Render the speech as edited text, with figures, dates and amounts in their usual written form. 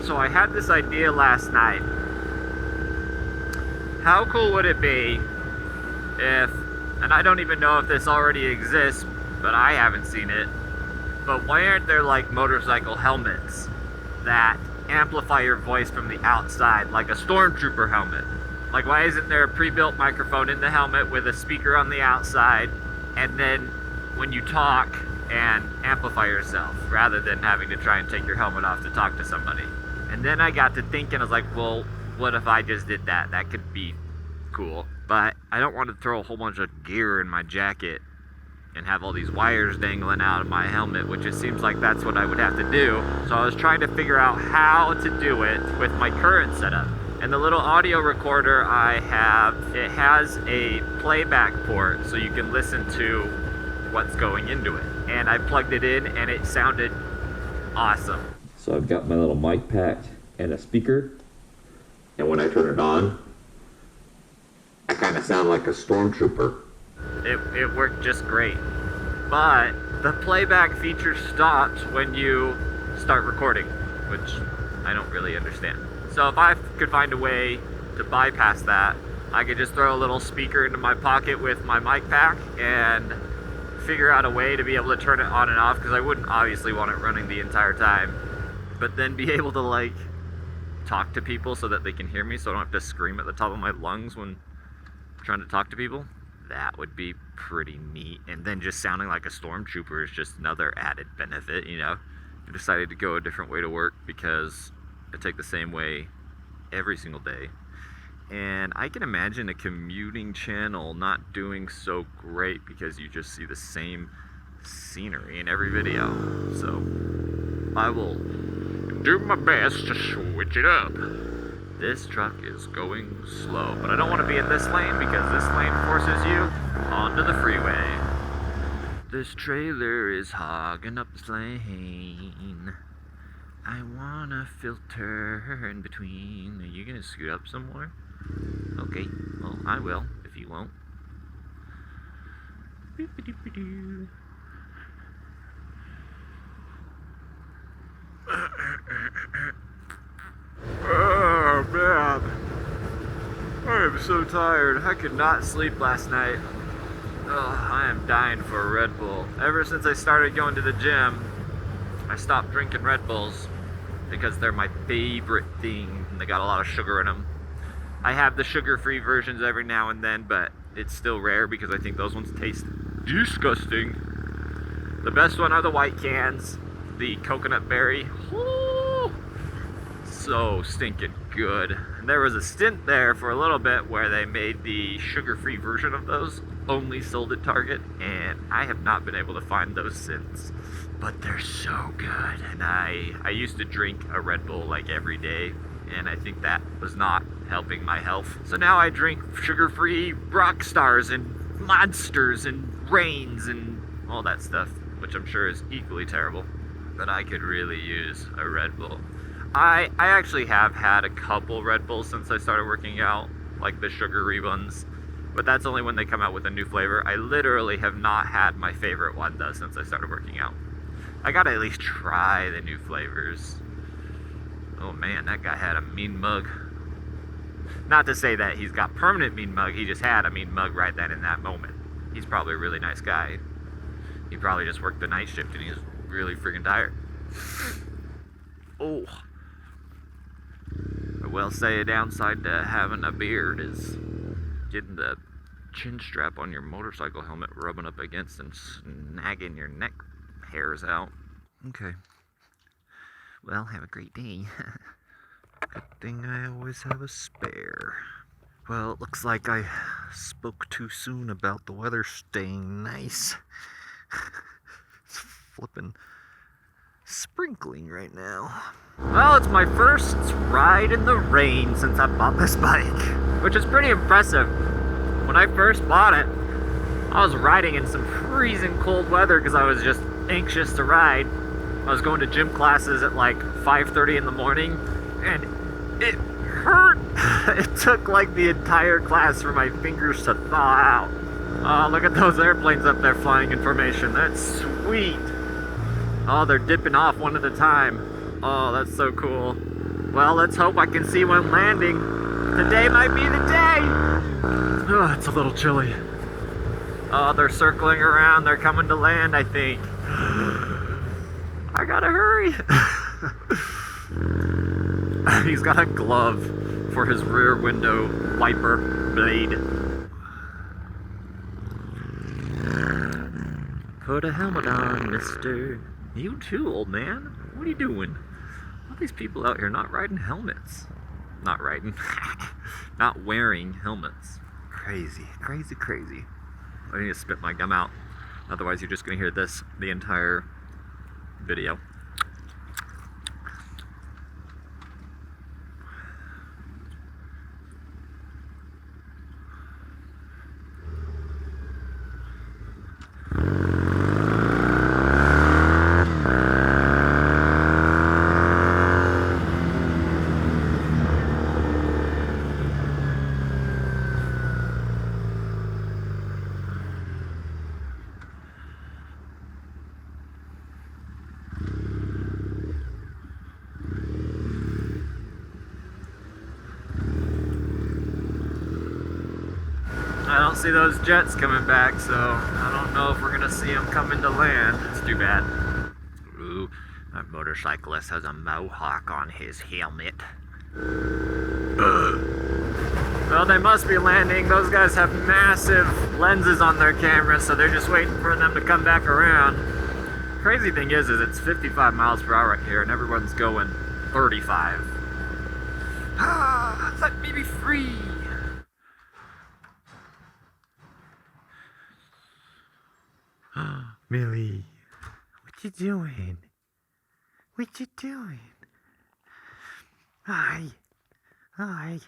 So I had this idea last night. How cool would it be if, and I don't even know if this already exists, but I haven't seen it, but why aren't there like motorcycle helmets that amplify your voice from the outside, like a Stormtrooper helmet? Like, why isn't there a pre-built microphone in the helmet with a speaker on the outside, and then when you talk and amplify yourself, rather than having to try and take your helmet off to talk to somebody? And then I got to thinking, I was like, well, what if I just did that? That could be cool. But I don't want to throw a whole bunch of gear in my jacket and have all these wires dangling out of my helmet, which it seems like that's what I would have to do. So I was trying to figure out how to do it with my current setup. And the little audio recorder I have, it has a playback port so you can listen to what's going into it. And I plugged it in and it sounded awesome. So I've got my little mic pack and a speaker. And when I turn it on, I kind of sound like a Stormtrooper. It worked just great. But the playback feature stops when you start recording, which I don't really understand. So if I could find a way to bypass that, I could just throw a little speaker into my pocket with my mic pack and figure out a way to be able to turn it on and off, because I wouldn't obviously want it running the entire time, but then be able to like talk to people so that they can hear me, so I don't have to scream at the top of my lungs when trying to talk to people. That would be pretty neat. And then just sounding like a Stormtrooper is just another added benefit, you know. I decided to go a different way to work because I take the same way every single day. And I can imagine a commuting channel not doing so great because you just see the same scenery in every video. So I will do my best to switch it up. This truck is going slow, but I don't want to be in this lane because this lane forces you onto the freeway. This trailer is hogging up this lane. I want to filter in between. Are you going to scoot up some more? Okay, well, I will, if you won't. Oh, man. I am so tired. I could not sleep last night. Oh, I am dying for a Red Bull. Ever since I started going to the gym, I stopped drinking Red Bulls because they're my favorite thing, and they got a lot of sugar in them. I have the sugar-free versions every now and then, but it's still rare because I think those ones taste disgusting. The best one are the white cans, the coconut berry. Woo! So stinking good. And there was a stint there for a little bit where they made the sugar-free version of those only sold at Target, and I have not been able to find those since. But they're so good. And I used to drink a Red Bull like every day, and I think that was not helping my health. So now I drink sugar-free rock stars and monsters and rains and all that stuff, which I'm sure is equally terrible. But I could really use a Red Bull. I actually have had a couple Red Bulls since I started working out, like the sugary ones, but that's only when they come out with a new flavor. I literally have not had my favorite one though since I started working out. I gotta at least try the new flavors. Oh man, that guy had a mean mug. Not to say that he's got permanent mean mug, he just had a mean mug right then in that moment. He's probably a really nice guy. He probably just worked the night shift and he's really freaking tired. Oh. I will say a downside to having a beard is getting the chin strap on your motorcycle helmet rubbing up against and snagging your neck hairs out. Okay. Well, have a great day. Good thing I always have a spare. Well, it looks like I spoke too soon about the weather staying nice. It's flipping sprinkling right now. Well, it's my first ride in the rain since I bought this bike, which is pretty impressive. When I first bought it, I was riding in some freezing cold weather because I was just anxious to ride. I was going to gym classes at like 5:30 in the morning, and it hurt. It took like the entire class for my fingers to thaw out. Oh, look at those airplanes up there flying in formation. That's sweet. Oh, they're dipping off one at a time. Oh, that's so cool. Well, let's hope I can see one landing. Today might be the day. Oh, it's a little chilly. Oh, they're circling around. They're coming to land, I think. I gotta hurry. He's got a glove for his rear window wiper blade. Put a helmet on, mister. You too, old man. What are you doing? All these people out here not riding helmets. Not riding. Not wearing helmets. Crazy, crazy, crazy. I need to spit my gum out. Otherwise, you're just going to hear this the entire video. I don't see those jets coming back, so I don't know if we're gonna see them coming to land. It's too bad. Ooh, that motorcyclist has a mohawk on his helmet. Well, they must be landing. Those guys have massive lenses on their cameras, so they're just waiting for them to come back around. Crazy thing is it's 55 miles per hour right here, and everyone's going 35. Ah, let me be free. Millie, what you doing? What you doing? Hi. Hi.